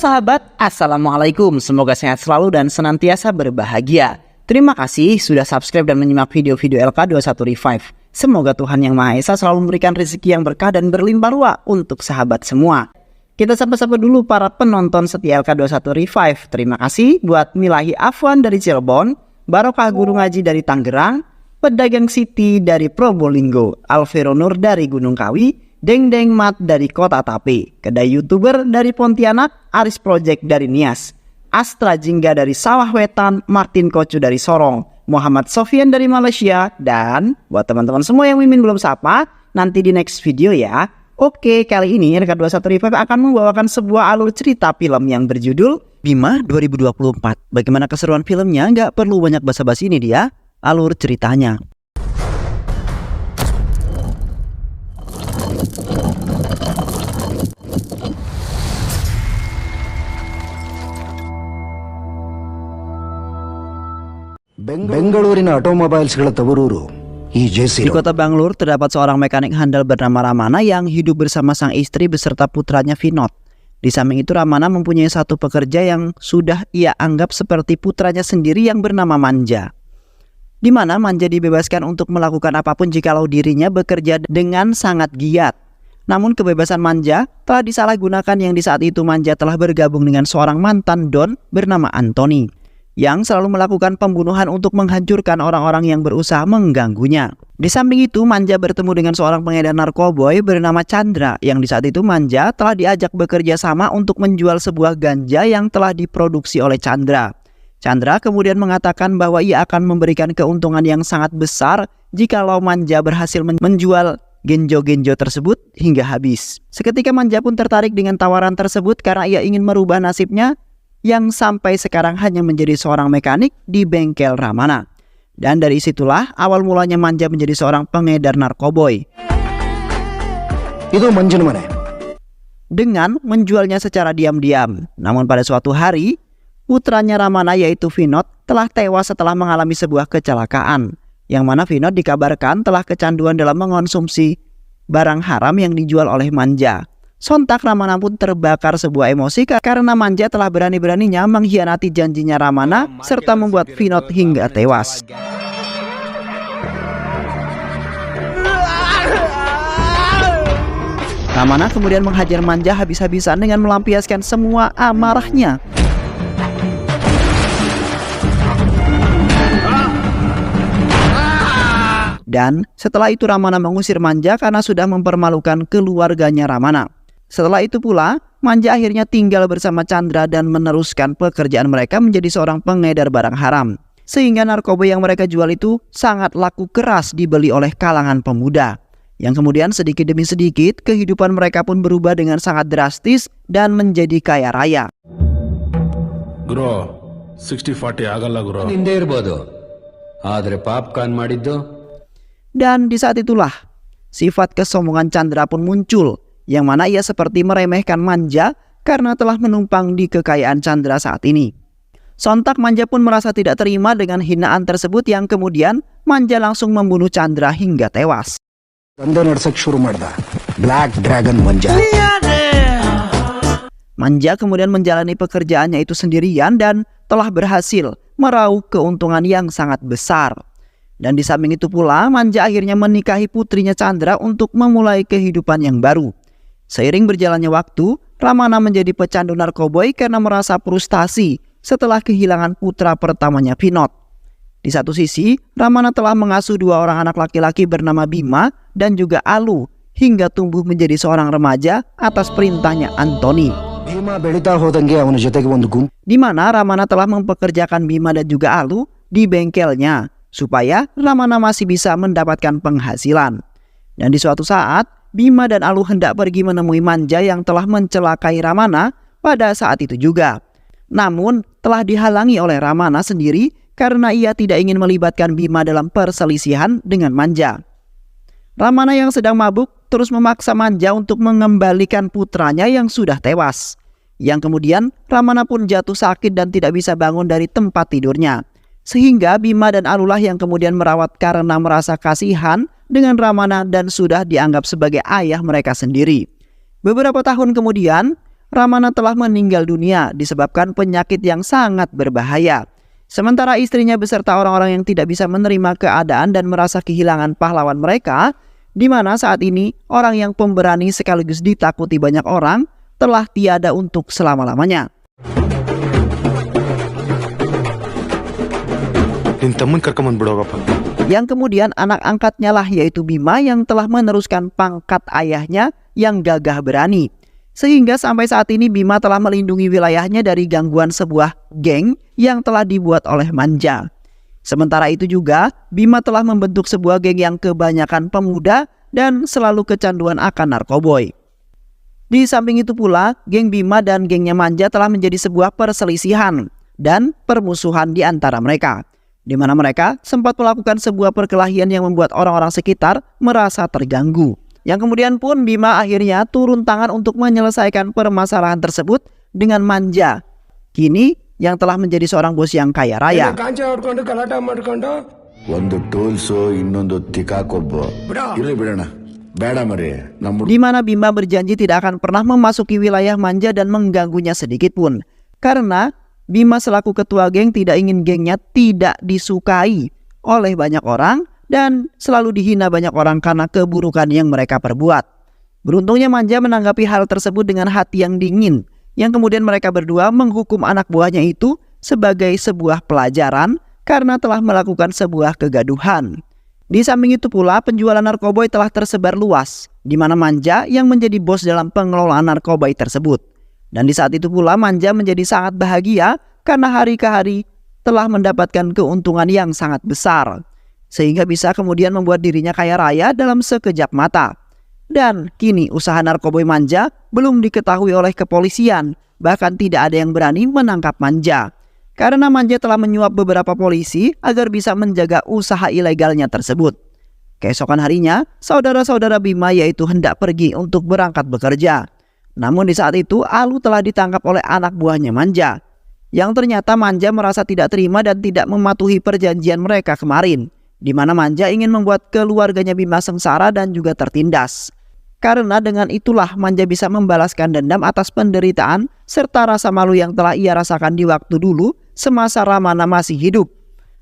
sahabat, Assalamualaikum. Semoga sehat selalu dan senantiasa berbahagia. Terima kasih sudah subscribe dan menyimak video-video LK21 Revive. Semoga Tuhan Yang Maha Esa selalu memberikan rezeki yang berkah dan berlimpah ruah untuk sahabat semua. Kita sapa-sapa dulu para penonton setia LK21 Revive. Terima kasih buat Milahi Afwan dari Cirebon, Barokah Guru Ngaji dari Tangerang, Pedagang Siti dari Probolinggo, Alvero Nur dari Gunung Kawi, Deng Deng Mat dari Kota Tape, Kedai YouTuber dari Pontianak, Aris Project dari Nias, Astra Jingga dari Sawah Wetan, Martin Kocu dari Sorong, Muhammad Sofian dari Malaysia, dan buat teman-teman semua yang Mimin belum sapa, nanti di next video ya. Oke, kali ini LK21 Revive akan membawakan sebuah alur cerita film yang berjudul Bima 2024. Bagaimana keseruan filmnya? Nggak perlu banyak basa-basi, ini dia alur ceritanya. ಬೆಂಗಳೂರಿನ ಆಟೋಮೊಬೈಲ್ಸ್ಗಳ ತವರೂರು ಈ JC. Di kota Bangalore terdapat seorang mekanik handal bernama Ramana yang hidup bersama sang istri beserta putranya Vinod. Di samping itu Ramana mempunyai satu pekerja yang sudah ia anggap seperti putranya sendiri yang bernama Manja. Di mana Manja dibebaskan untuk melakukan apapun jikalau dirinya bekerja dengan sangat giat. Namun kebebasan Manja telah disalahgunakan yang di saat itu Manja telah bergabung dengan seorang mantan Don bernama Anthony, yang selalu melakukan pembunuhan untuk menghancurkan orang-orang yang berusaha mengganggunya. Di samping itu Manja bertemu dengan seorang pengedar narkoboy bernama Chandra, yang di saat itu Manja telah diajak bekerja sama untuk menjual sebuah ganja yang telah diproduksi oleh Chandra. Chandra kemudian mengatakan bahwa ia akan memberikan keuntungan yang sangat besar jikalau Manja berhasil menjual genjo-genjo tersebut hingga habis. Seketika Manja pun tertarik dengan tawaran tersebut karena ia ingin merubah nasibnya yang sampai sekarang hanya menjadi seorang mekanik di bengkel Ramana. Dan dari situlah awal mulanya Manja menjadi seorang pengedar narkoboy. Itu Manjana mana? Dengan menjualnya secara diam-diam. Namun pada suatu hari, putranya Ramana yaitu Vinod telah tewas setelah mengalami sebuah kecelakaan. Yang mana Vinod dikabarkan telah kecanduan dalam mengonsumsi barang haram yang dijual oleh Manja. Sontak Ramana pun terbakar sebuah emosi karena Manja telah berani-beraninya mengkhianati janjinya Ramana serta membuat Vinod hingga tewas. Ramana kemudian menghajar Manja habis-habisan dengan melampiaskan semua amarahnya. Dan setelah itu Ramana mengusir Manja karena sudah mempermalukan keluarganya Ramana. Setelah itu pula, Manja akhirnya tinggal bersama Chandra dan meneruskan pekerjaan mereka menjadi seorang pengedar barang haram. Sehingga narkoba yang mereka jual itu sangat laku keras dibeli oleh kalangan pemuda. Yang kemudian sedikit demi sedikit, kehidupan mereka pun berubah dengan sangat drastis dan menjadi kaya raya. Guru, 60-40 agalla guru. ಹಿಂದೆ ಇರಬಹುದು ಆದರೆ ಪಾಪ್ಕಾರ್ನ್ ಮಾಡಿದ್ದು. Dan di saat itulah, sifat kesombongan Chandra pun muncul, yang mana ia seperti meremehkan Manja karena telah menumpang di kekayaan Chandra saat ini. Sontak Manja pun merasa tidak terima dengan hinaan tersebut yang kemudian Manja langsung membunuh Chandra hingga tewas. Black Dragon Manja. Manja kemudian menjalani pekerjaannya itu sendirian dan telah berhasil meraup keuntungan yang sangat besar. Dan di samping itu pula Manja akhirnya menikahi putrinya Chandra untuk memulai kehidupan yang baru. Seiring berjalannya waktu, Ramana menjadi pecandu narkoboy karena merasa frustasi setelah kehilangan putra pertamanya Vinod. Di satu sisi, Ramana telah mengasuh dua orang anak laki-laki bernama Bima dan juga Alu hingga tumbuh menjadi seorang remaja atas perintahnya Anthony. Di mana Ramana telah mempekerjakan Bima dan juga Alu di bengkelnya supaya Ramana masih bisa mendapatkan penghasilan. Dan di suatu saat, Bima dan Alu hendak pergi menemui Manja yang telah mencelakai Ramana pada saat itu juga. Namun telah dihalangi oleh Ramana sendiri karena ia tidak ingin melibatkan Bima dalam perselisihan dengan Manja. Ramana yang sedang mabuk terus memaksa Manja untuk mengembalikan putranya yang sudah tewas. Yang kemudian Ramana pun jatuh sakit dan tidak bisa bangun dari tempat tidurnya. Sehingga Bima dan Alulah yang kemudian merawat karena merasa kasihan dengan Ramana dan sudah dianggap sebagai ayah mereka sendiri. Beberapa tahun kemudian, Ramana telah meninggal dunia disebabkan penyakit yang sangat berbahaya. Sementara istrinya beserta orang-orang yang tidak bisa menerima keadaan dan merasa kehilangan pahlawan mereka, di mana saat ini orang yang pemberani sekaligus ditakuti banyak orang telah tiada untuk selama-lamanya. Yang kemudian anak angkatnya lah yaitu Bima yang telah meneruskan pangkat ayahnya yang gagah berani. Sehingga sampai saat ini Bima telah melindungi wilayahnya dari gangguan sebuah geng yang telah dibuat oleh Manja. Sementara itu juga Bima telah membentuk sebuah geng yang kebanyakan pemuda dan selalu kecanduan akan narkoboy. Di samping itu pula, geng Bima dan gengnya Manja telah menjadi sebuah perselisihan dan permusuhan di antara mereka, di mana mereka sempat melakukan sebuah perkelahian yang membuat orang-orang sekitar merasa terganggu. Yang kemudian pun Bima akhirnya turun tangan untuk menyelesaikan permasalahan tersebut dengan Manja, kini yang telah menjadi seorang bos yang kaya raya. Di mana Bima berjanji tidak akan pernah memasuki wilayah Manja dan mengganggunya sedikit pun, karena Bima selaku ketua geng tidak ingin gengnya tidak disukai oleh banyak orang dan selalu dihina banyak orang karena keburukan yang mereka perbuat. Beruntungnya Manja menanggapi hal tersebut dengan hati yang dingin, yang kemudian mereka berdua menghukum anak buahnya itu sebagai sebuah pelajaran karena telah melakukan sebuah kegaduhan. Di samping itu pula penjualan narkoboy telah tersebar luas, di mana Manja yang menjadi bos dalam pengelolaan narkoboy tersebut. Dan di saat itu pula Manja menjadi sangat bahagia karena hari ke hari telah mendapatkan keuntungan yang sangat besar, sehingga bisa kemudian membuat dirinya kaya raya dalam sekejap mata. Dan kini usaha narkoboy Manja belum diketahui oleh kepolisian, bahkan tidak ada yang berani menangkap Manja. Karena Manja telah menyuap beberapa polisi agar bisa menjaga usaha ilegalnya tersebut. Keesokan harinya, saudara-saudara Bima yaitu hendak pergi untuk berangkat bekerja. Namun di saat itu Alu telah ditangkap oleh anak buahnya Manja, yang ternyata Manja merasa tidak terima dan tidak mematuhi perjanjian mereka kemarin, di mana Manja ingin membuat keluarganya Bima sengsara dan juga tertindas. Karena dengan itulah Manja bisa membalaskan dendam atas penderitaan serta rasa malu yang telah ia rasakan di waktu dulu semasa Ramana masih hidup.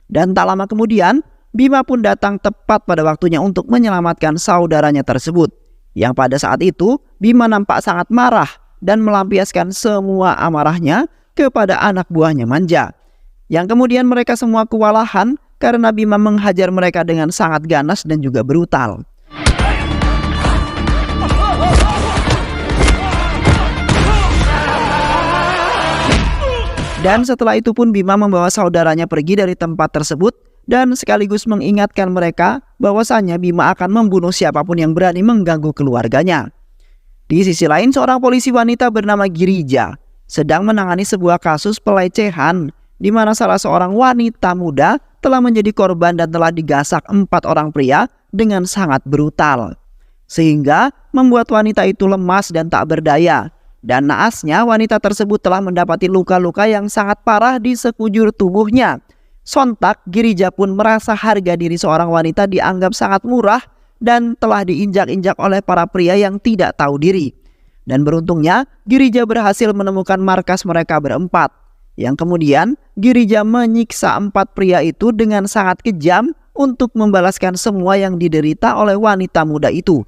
Dan tak lama kemudian, Bima pun datang tepat pada waktunya untuk menyelamatkan saudaranya tersebut. Yang pada saat itu, Bima nampak sangat marah dan melampiaskan semua amarahnya kepada anak buahnya Manja. Yang kemudian mereka semua kewalahan karena Bima menghajar mereka dengan sangat ganas dan juga brutal. Dan setelah itu pun Bima membawa saudaranya pergi dari tempat tersebut dan sekaligus mengingatkan mereka bahwasannya Bima akan membunuh siapapun yang berani mengganggu keluarganya. Di sisi lain, seorang polisi wanita bernama Girija sedang menangani sebuah kasus pelecehan di mana salah seorang wanita muda telah menjadi korban dan telah digasak 4 orang pria dengan sangat brutal, sehingga membuat wanita itu lemas dan tak berdaya. Dan naasnya wanita tersebut telah mendapati luka-luka yang sangat parah di sekujur tubuhnya. Sontak Girija pun merasa harga diri seorang wanita dianggap sangat murah dan telah diinjak-injak oleh para pria yang tidak tahu diri. Dan beruntungnya Girija berhasil menemukan markas mereka berempat, yang kemudian Girija menyiksa 4 pria itu dengan sangat kejam untuk membalaskan semua yang diderita oleh wanita muda itu.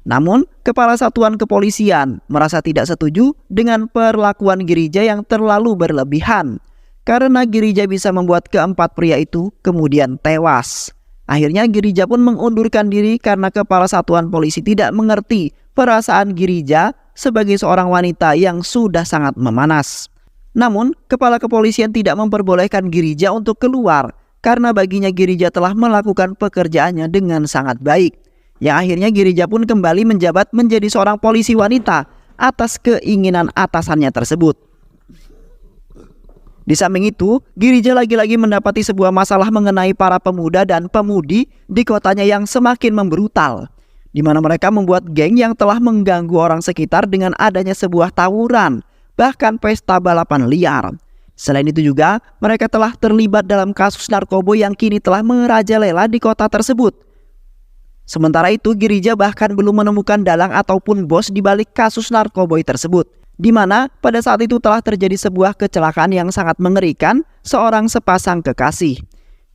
Namun, Kepala Satuan Kepolisian merasa tidak setuju dengan perlakuan Girija yang terlalu berlebihan, karena Girija bisa membuat keempat pria itu kemudian tewas. Akhirnya Girija pun mengundurkan diri karena Kepala Satuan Polisi tidak mengerti perasaan Girija sebagai seorang wanita yang sudah sangat memanas. Namun, Kepala Kepolisian tidak memperbolehkan Girija untuk keluar, karena baginya Girija telah melakukan pekerjaannya dengan sangat baik. Yang akhirnya Girija pun kembali menjabat menjadi seorang polisi wanita atas keinginan atasannya tersebut. Di samping itu, Girija lagi-lagi mendapati sebuah masalah mengenai para pemuda dan pemudi di kotanya yang semakin membrutal, di mana mereka membuat geng yang telah mengganggu orang sekitar dengan adanya sebuah tawuran, bahkan pesta balapan liar. Selain itu juga, mereka telah terlibat dalam kasus narkoba yang kini telah merajalela di kota tersebut. Sementara itu, Girija bahkan belum menemukan dalang ataupun bos di balik kasus narkoboy tersebut. di mana pada saat itu telah terjadi sebuah kecelakaan yang sangat mengerikan seorang sepasang kekasih.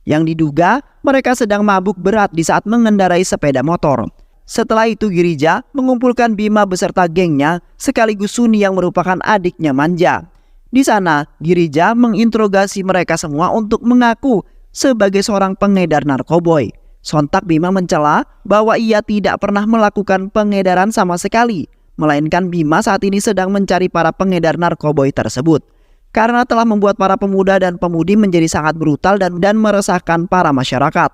Yang diduga mereka sedang mabuk berat di saat mengendarai sepeda motor. Setelah itu Girija mengumpulkan Bima beserta gengnya sekaligus Suni yang merupakan adiknya Manja. Di sana Girija menginterogasi mereka semua untuk mengaku sebagai seorang pengedar narkoboy. Sontak Bima mencela bahwa ia tidak pernah melakukan pengedaran sama sekali, melainkan Bima saat ini sedang mencari para pengedar narkoboy tersebut. Karena telah membuat para pemuda dan pemudi menjadi sangat brutal dan meresahkan para masyarakat.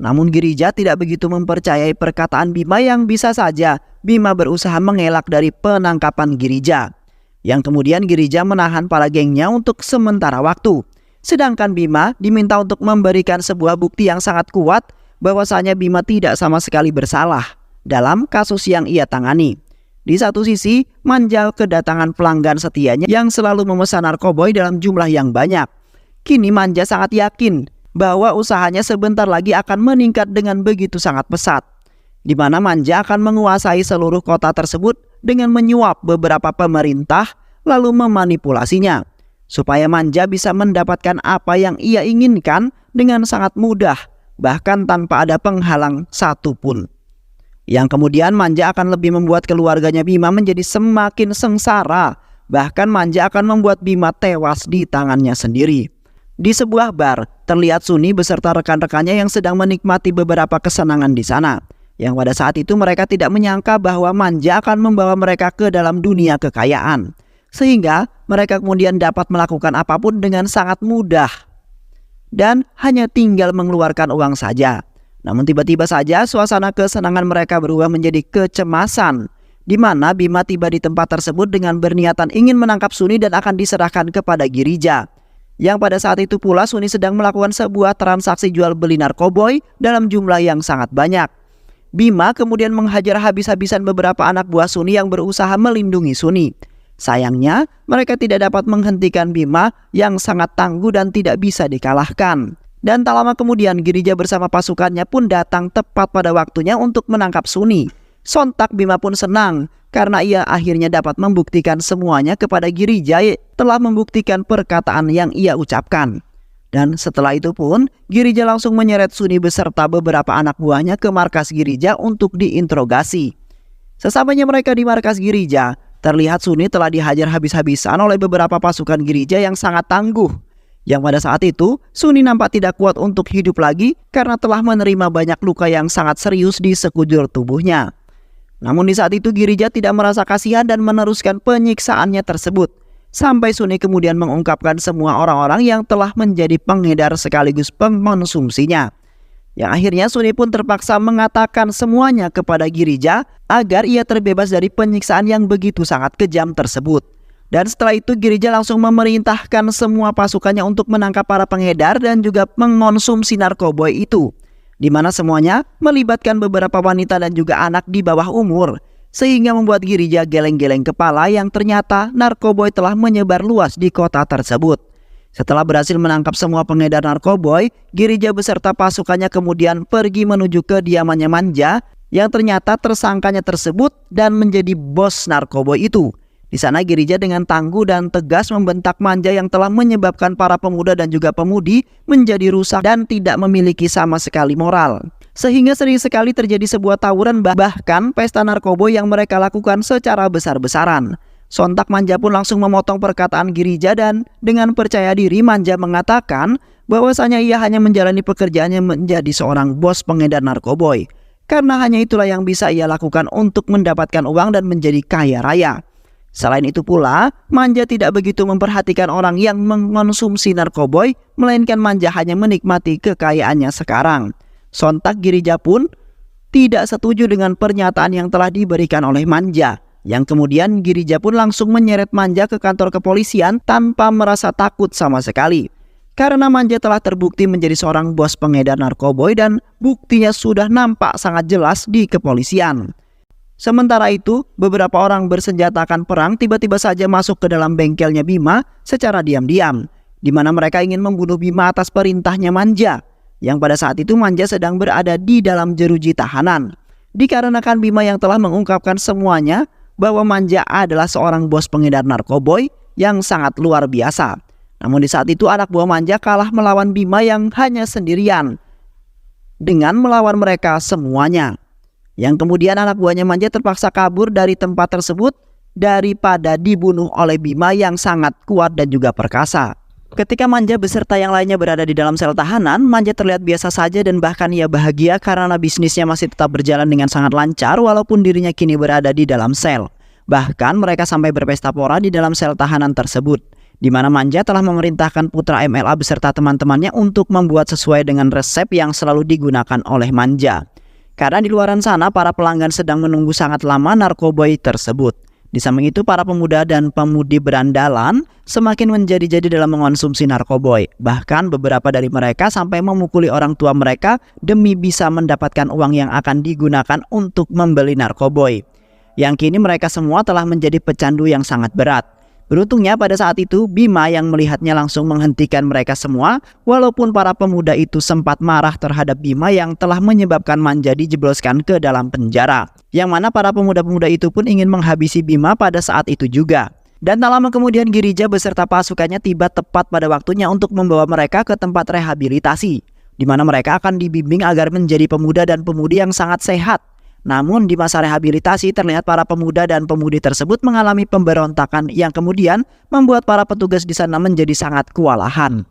Namun Girija tidak begitu mempercayai perkataan Bima yang bisa saja Bima berusaha mengelak dari penangkapan Girija. Yang kemudian Girija menahan para gengnya untuk sementara waktu. Sedangkan Bima diminta untuk memberikan sebuah bukti yang sangat kuat bahwasanya Bima tidak sama sekali bersalah dalam kasus yang ia tangani. Di satu sisi, Manja kedatangan pelanggan setianya yang selalu memesan narkoboy dalam jumlah yang banyak. Kini Manja sangat yakin bahwa usahanya sebentar lagi akan meningkat dengan begitu sangat pesat, di mana Manja akan menguasai seluruh kota tersebut dengan menyuap beberapa pemerintah lalu memanipulasinya, supaya Manja bisa mendapatkan apa yang ia inginkan dengan sangat mudah, bahkan tanpa ada penghalang satupun. Yang kemudian Manja akan lebih membuat keluarganya Bima menjadi semakin sengsara. Bahkan Manja akan membuat Bima tewas di tangannya sendiri. Di sebuah bar, terlihat Suni beserta rekan-rekannya yang sedang menikmati beberapa kesenangan di sana. Yang pada saat itu mereka tidak menyangka bahwa Manja akan membawa mereka ke dalam dunia kekayaan. Sehingga mereka kemudian dapat melakukan apapun dengan sangat mudah. Dan hanya tinggal mengeluarkan uang saja. Namun tiba-tiba saja suasana kesenangan mereka berubah menjadi kecemasan, di mana Bima tiba di tempat tersebut dengan berniatan ingin menangkap Suni dan akan diserahkan kepada Girija. Yang pada saat itu pula Suni sedang melakukan sebuah transaksi jual beli narkoboy dalam jumlah yang sangat banyak. Bima kemudian menghajar habis-habisan beberapa anak buah Suni yang berusaha melindungi Suni. Sayangnya mereka tidak dapat menghentikan Bima yang sangat tangguh dan tidak bisa dikalahkan. Dan tak lama kemudian Girija bersama pasukannya pun datang tepat pada waktunya untuk menangkap Suni. Sontak Bima pun senang karena ia akhirnya dapat membuktikan semuanya kepada Girija, telah membuktikan perkataan yang ia ucapkan. Dan setelah itu pun Girija langsung menyeret Suni beserta beberapa anak buahnya ke markas Girija untuk diinterogasi. Sesampainya mereka di markas Girija, terlihat Suni telah dihajar habis-habisan oleh beberapa pasukan Girija yang sangat tangguh. Yang pada saat itu, Suni nampak tidak kuat untuk hidup lagi karena telah menerima banyak luka yang sangat serius di sekujur tubuhnya. Namun di saat itu Girija tidak merasa kasihan dan meneruskan penyiksaannya tersebut. Sampai Suni kemudian mengungkapkan semua orang-orang yang telah menjadi pengedar sekaligus pengkonsumsinya. Yang akhirnya Suni pun terpaksa mengatakan semuanya kepada Girija agar ia terbebas dari penyiksaan yang begitu sangat kejam tersebut. Dan setelah itu Girija langsung memerintahkan semua pasukannya untuk menangkap para pengedar dan juga mengonsumsi narkoboy itu, di mana semuanya melibatkan beberapa wanita dan juga anak di bawah umur, sehingga membuat Girija geleng-geleng kepala yang ternyata narkoboy telah menyebar luas di kota tersebut. Setelah berhasil menangkap semua pengedar narkoboy, Girija beserta pasukannya kemudian pergi menuju kediamannya Manja yang ternyata tersangkanya tersebut dan menjadi bos narkoboy itu. Di sana Girija dengan tangguh dan tegas membentak Manja yang telah menyebabkan para pemuda dan juga pemudi menjadi rusak dan tidak memiliki sama sekali moral. Sehingga sering sekali terjadi sebuah tawuran bahkan pesta narkoboy yang mereka lakukan secara besar-besaran. Sontak Manja pun langsung memotong perkataan Girija dan dengan percaya diri Manja mengatakan bahwasanya ia hanya menjalani pekerjaannya menjadi seorang bos pengedar narkoboy. Karena hanya itulah yang bisa ia lakukan untuk mendapatkan uang dan menjadi kaya raya. Selain itu pula, Manja tidak begitu memperhatikan orang yang mengonsumsi narkoboy, melainkan Manja hanya menikmati kekayaannya sekarang. Sontak Girija pun tidak setuju dengan pernyataan yang telah diberikan oleh Manja. Yang kemudian Girija pun langsung menyeret Manja ke kantor kepolisian tanpa merasa takut sama sekali. Karena Manja telah terbukti menjadi seorang bos pengedar narkoboy dan buktinya sudah nampak sangat jelas di kepolisian. Sementara itu, beberapa orang bersenjatakan perang tiba-tiba saja masuk ke dalam bengkelnya Bima secara diam-diam, di mana mereka ingin membunuh Bima atas perintahnya Manja, yang pada saat itu Manja sedang berada di dalam jeruji tahanan. Dikarenakan Bima yang telah mengungkapkan semuanya, bahwa Manja adalah seorang bos pengedar narkoboy yang sangat luar biasa. Namun di saat itu anak buah Manja kalah melawan Bima yang hanya sendirian dengan melawan mereka semuanya. Yang kemudian anak buahnya Manja terpaksa kabur dari tempat tersebut daripada dibunuh oleh Bima yang sangat kuat dan juga perkasa. Ketika Manja beserta yang lainnya berada di dalam sel tahanan, Manja terlihat biasa saja dan bahkan ia bahagia karena bisnisnya masih tetap berjalan dengan sangat lancar walaupun dirinya kini berada di dalam sel. Bahkan mereka sampai berpesta pora di dalam sel tahanan tersebut, di mana Manja telah memerintahkan putra MLA beserta teman-temannya untuk membuat sesuai dengan resep yang selalu digunakan oleh Manja. Karena di luaran sana para pelanggan sedang menunggu sangat lama narkoboy tersebut. Di samping itu para pemuda dan pemudi berandalan semakin menjadi-jadi dalam mengonsumsi narkoboy. Bahkan beberapa dari mereka sampai memukuli orang tua mereka demi bisa mendapatkan uang yang akan digunakan untuk membeli narkoboy. Yang kini mereka semua telah menjadi pecandu yang sangat berat. Beruntungnya pada saat itu Bima yang melihatnya langsung menghentikan mereka semua, walaupun para pemuda itu sempat marah terhadap Bima yang telah menyebabkan Manja dijebloskan ke dalam penjara. Yang mana para pemuda-pemuda itu pun ingin menghabisi Bima pada saat itu juga. Dan tak lama kemudian Girija beserta pasukannya tiba tepat pada waktunya untuk membawa mereka ke tempat rehabilitasi, di mana mereka akan dibimbing agar menjadi pemuda dan pemudi yang sangat sehat. Namun di masa rehabilitasi terlihat para pemuda dan pemudi tersebut mengalami pemberontakan yang kemudian membuat para petugas di sana menjadi sangat kewalahan.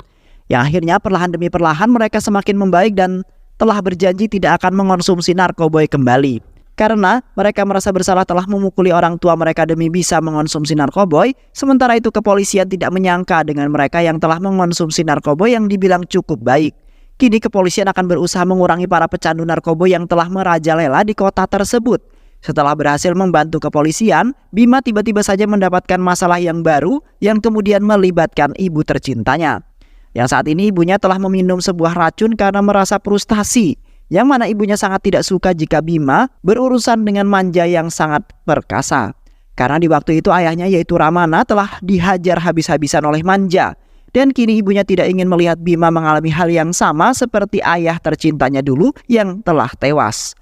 Yang akhirnya perlahan demi perlahan mereka semakin membaik dan telah berjanji tidak akan mengonsumsi narkoboy kembali. Karena mereka merasa bersalah telah memukuli orang tua mereka demi bisa mengonsumsi narkoboy, sementara itu kepolisian tidak menyangka dengan mereka yang telah mengonsumsi narkoboy yang dibilang cukup baik. Kini kepolisian akan berusaha mengurangi para pecandu narkoboy yang telah merajalela di kota tersebut. Setelah berhasil membantu kepolisian, Bima tiba-tiba saja mendapatkan masalah yang baru yang kemudian melibatkan ibu tercintanya. Yang saat ini ibunya telah meminum sebuah racun karena merasa frustasi, yang mana ibunya sangat tidak suka jika Bima berurusan dengan Manja yang sangat perkasa. Karena di waktu itu ayahnya yaitu Ramana telah dihajar habis-habisan oleh Manja. Dan kini ibunya tidak ingin melihat Bima mengalami hal yang sama seperti ayah tercintanya dulu yang telah tewas.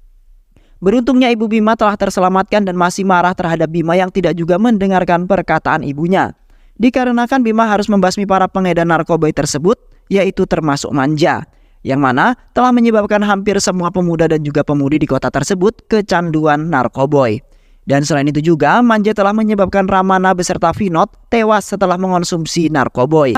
Beruntungnya ibu Bima telah terselamatkan dan masih marah terhadap Bima yang tidak juga mendengarkan perkataan ibunya. Dikarenakan Bima harus membasmi para pengedar narkoboy tersebut, yaitu termasuk Manja, yang mana telah menyebabkan hampir semua pemuda dan juga pemudi di kota tersebut kecanduan narkoboy. Dan selain itu juga Manja telah menyebabkan Ramana beserta Vinod tewas setelah mengonsumsi narkoboy.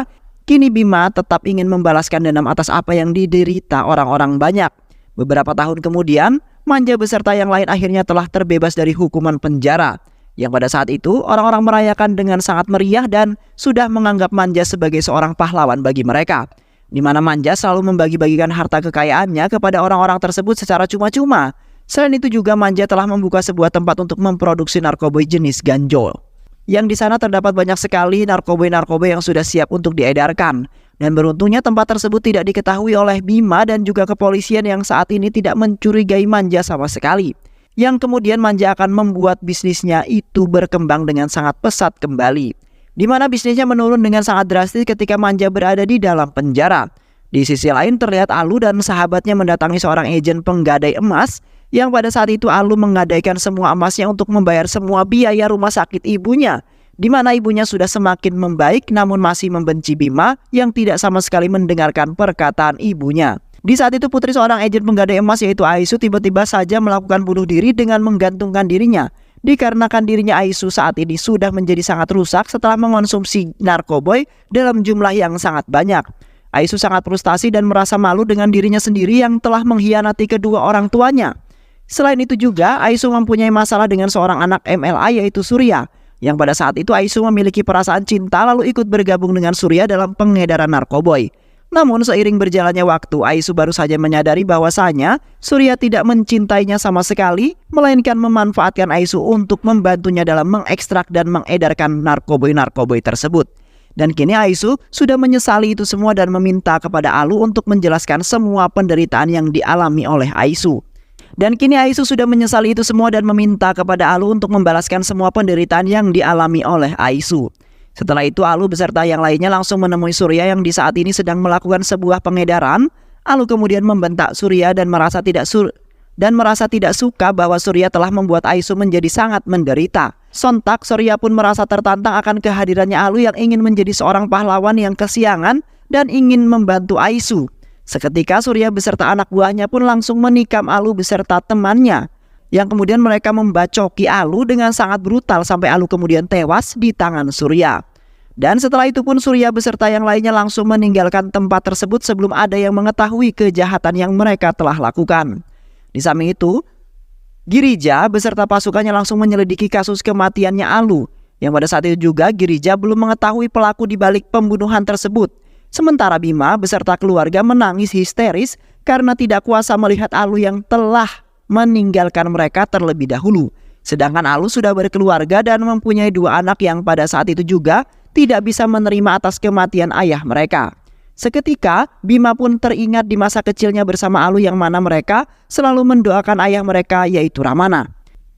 Kini Bima tetap ingin membalaskan dendam atas apa yang diderita orang-orang banyak. Beberapa tahun kemudian, Manja beserta yang lain akhirnya telah terbebas dari hukuman penjara. Yang pada saat itu, orang-orang merayakan dengan sangat meriah dan sudah menganggap Manja sebagai seorang pahlawan bagi mereka. Di mana Manja selalu membagi-bagikan harta kekayaannya kepada orang-orang tersebut secara cuma-cuma. Selain itu juga Manja telah membuka sebuah tempat untuk memproduksi narkoboy jenis ganjol. Yang di sana terdapat banyak sekali narkoboy-narkoboy yang sudah siap untuk diedarkan. Dan beruntungnya tempat tersebut tidak diketahui oleh Bima dan juga kepolisian yang saat ini tidak mencurigai Manja sama sekali. Yang kemudian Manja akan membuat bisnisnya itu berkembang dengan sangat pesat kembali. Di mana bisnisnya menurun dengan sangat drastis ketika Manja berada di dalam penjara. Di sisi lain terlihat Alu dan sahabatnya mendatangi seorang agen penggadai emas, yang pada saat itu Alu menggadaikan semua emasnya untuk membayar semua biaya rumah sakit ibunya, di mana ibunya sudah semakin membaik namun masih membenci Bima yang tidak sama sekali mendengarkan perkataan ibunya. Di saat itu putri seorang agen penggadai emas yaitu Aisu tiba-tiba saja melakukan bunuh diri dengan menggantungkan dirinya, dikarenakan dirinya Aisu saat ini sudah menjadi sangat rusak setelah mengonsumsi narkoboy dalam jumlah yang sangat banyak. Aisu sangat frustasi dan merasa malu dengan dirinya sendiri yang telah mengkhianati kedua orang tuanya. Selain itu juga, Aisu mempunyai masalah dengan seorang anak MLA yaitu Surya, yang pada saat itu Aisu memiliki perasaan cinta lalu ikut bergabung dengan Surya dalam pengedaran narkoboy. Namun seiring berjalannya waktu, Aisu baru saja menyadari bahwasanya Surya tidak mencintainya sama sekali, melainkan memanfaatkan Aisu untuk membantunya dalam mengekstrak dan mengedarkan narkoboy-narkoboy tersebut. Dan kini Aisu sudah menyesali itu semua dan meminta kepada Alu untuk menjelaskan semua penderitaan yang dialami oleh Aisu. Dan kini Aisu sudah menyesali itu semua dan meminta kepada Alu untuk membalaskan semua penderitaan yang dialami oleh Aisu. Setelah itu Alu beserta yang lainnya langsung menemui Surya yang di saat ini sedang melakukan sebuah pengedaran. Alu kemudian membentak Surya dan merasa tidak dan merasa tidak suka bahwa Surya telah membuat Aisu menjadi sangat menderita. Sontak Surya pun merasa tertantang akan kehadirannya Alu yang ingin menjadi seorang pahlawan yang kesiangan dan ingin membantu Aisu. Seketika Surya beserta anak buahnya pun langsung menikam Alu beserta temannya, yang kemudian mereka membacoki Alu dengan sangat brutal sampai Alu kemudian tewas di tangan Surya. Dan setelah itu pun Surya beserta yang lainnya langsung meninggalkan tempat tersebut sebelum ada yang mengetahui kejahatan yang mereka telah lakukan. Di samping itu, Girija beserta pasukannya langsung menyelidiki kasus kematiannya Alu, yang pada saat itu juga Girija belum mengetahui pelaku di balik pembunuhan tersebut. Sementara Bima beserta keluarga menangis histeris karena tidak kuasa melihat Alu yang telah meninggalkan mereka terlebih dahulu. Sedangkan Alu sudah berkeluarga dan mempunyai 2 anak yang pada saat itu juga tidak bisa menerima atas kematian ayah mereka. Seketika Bima pun teringat di masa kecilnya bersama Alu yang mana mereka selalu mendoakan ayah mereka yaitu Ramana.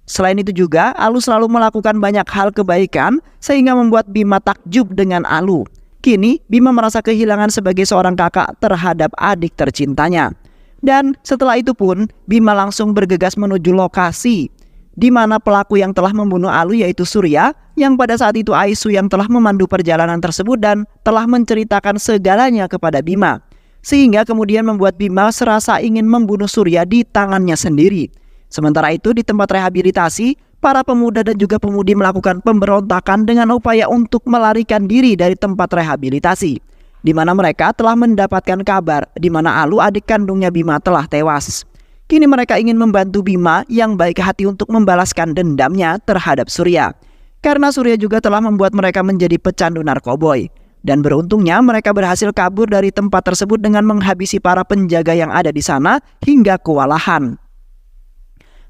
Selain itu juga Alu selalu melakukan banyak hal kebaikan sehingga membuat Bima takjub dengan Alu. Kini Bima merasa kehilangan sebagai seorang kakak terhadap adik tercintanya. Dan setelah itu pun Bima langsung bergegas menuju lokasi di mana pelaku yang telah membunuh Alu yaitu Surya, yang pada saat itu Aisu yang telah memandu perjalanan tersebut dan telah menceritakan segalanya kepada Bima. Sehingga kemudian membuat Bima serasa ingin membunuh Surya di tangannya sendiri. Sementara itu di tempat rehabilitasi, para pemuda dan juga pemudi melakukan pemberontakan dengan upaya untuk melarikan diri dari tempat rehabilitasi, di mana mereka telah mendapatkan kabar di mana Alu adik kandungnya Bima telah tewas. Kini mereka ingin membantu Bima yang baik hati untuk membalaskan dendamnya terhadap Surya. Karena Surya juga telah membuat mereka menjadi pecandu narkoboy. Dan beruntungnya mereka berhasil kabur dari tempat tersebut dengan menghabisi para penjaga yang ada di sana hingga kewalahan.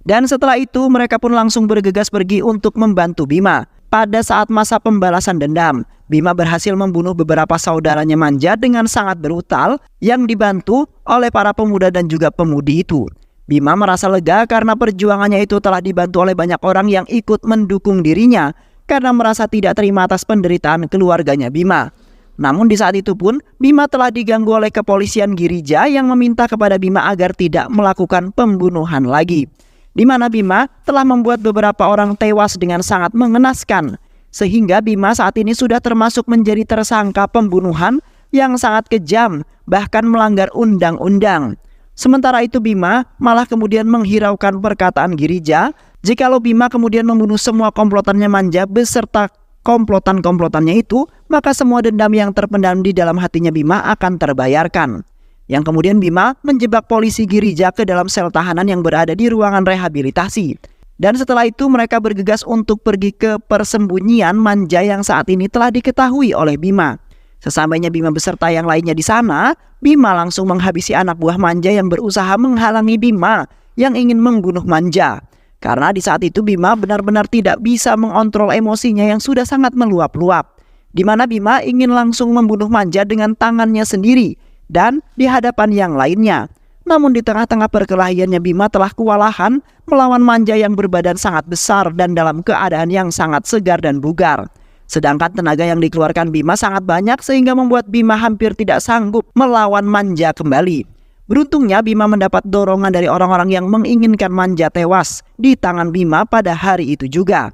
Dan setelah itu mereka pun langsung bergegas pergi untuk membantu Bima. Pada saat masa pembalasan dendam, Bima berhasil membunuh beberapa saudaranya manja dengan sangat brutal yang dibantu oleh para pemuda dan juga pemudi itu. Bima merasa lega karena perjuangannya itu telah dibantu oleh banyak orang yang ikut mendukung dirinya karena merasa tidak terima atas penderitaan keluarganya Bima. Namun di saat itu pun Bima telah diganggu oleh kepolisian Girija yang meminta kepada Bima agar tidak melakukan pembunuhan lagi, di mana Bima telah membuat beberapa orang tewas dengan sangat mengenaskan, sehingga Bima saat ini sudah termasuk menjadi tersangka pembunuhan yang sangat kejam, bahkan melanggar undang-undang. Sementara itu Bima malah kemudian menghiraukan perkataan Girija jikalau Bima kemudian membunuh semua komplotannya manja beserta komplotan-komplotannya itu, maka semua dendam yang terpendam di dalam hatinya Bima akan terbayarkan. Yang kemudian Bima menjebak polisi Girija ke dalam sel tahanan yang berada di ruangan rehabilitasi. Dan setelah itu mereka bergegas untuk pergi ke persembunyian manja yang saat ini telah diketahui oleh Bima. Sesampainya Bima beserta yang lainnya di sana, Bima langsung menghabisi anak buah manja yang berusaha menghalangi Bima yang ingin membunuh manja. Karena di saat itu Bima benar-benar tidak bisa mengontrol emosinya yang sudah sangat meluap-luap. Di mana Bima ingin langsung membunuh manja dengan tangannya sendiri dan di hadapan yang lainnya. Namun di tengah-tengah perkelahiannya Bima telah kewalahan melawan manja yang berbadan sangat besar dan dalam keadaan yang sangat segar dan bugar. Sedangkan tenaga yang dikeluarkan Bima sangat banyak sehingga membuat Bima hampir tidak sanggup melawan manja kembali. Beruntungnya Bima mendapat dorongan dari orang-orang yang menginginkan manja tewas di tangan Bima pada hari itu juga.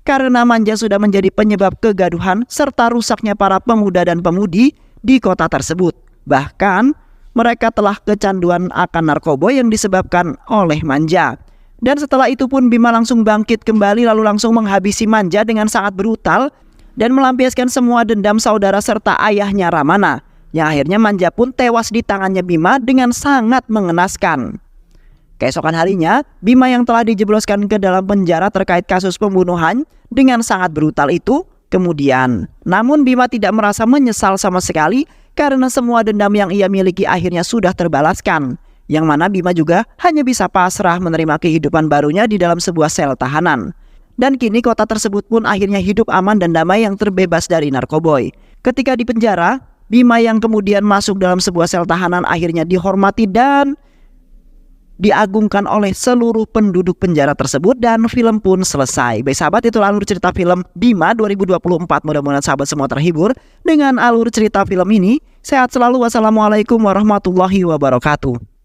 Karena manja sudah menjadi penyebab kegaduhan serta rusaknya para pemuda dan pemudi di kota tersebut. Bahkan mereka telah kecanduan akan narkoba yang disebabkan oleh manja. Dan setelah itu pun Bima langsung bangkit kembali lalu langsung menghabisi manja dengan sangat brutal dan melampiaskan semua dendam saudara serta ayahnya Ramana. Yang akhirnya manja pun tewas di tangannya Bima dengan sangat mengenaskan. Keesokan harinya, Bima yang telah dijebloskan ke dalam penjara terkait kasus pembunuhan dengan sangat brutal itu kemudian. Namun Bima tidak merasa menyesal sama sekali karena semua dendam yang ia miliki akhirnya sudah terbalaskan. Yang mana Bima juga hanya bisa pasrah menerima kehidupan barunya di dalam sebuah sel tahanan. Dan kini kota tersebut pun akhirnya hidup aman dan damai yang terbebas dari narkoboy. Ketika di penjara, Bima yang kemudian masuk dalam sebuah sel tahanan akhirnya dihormati dan diagungkan oleh seluruh penduduk penjara tersebut dan film pun selesai. Baik sahabat, itu alur cerita film Bima 2024. Mudah-mudahan sahabat semua terhibur dengan alur cerita film ini. Sehat selalu. Wassalamualaikum warahmatullahi wabarakatuh.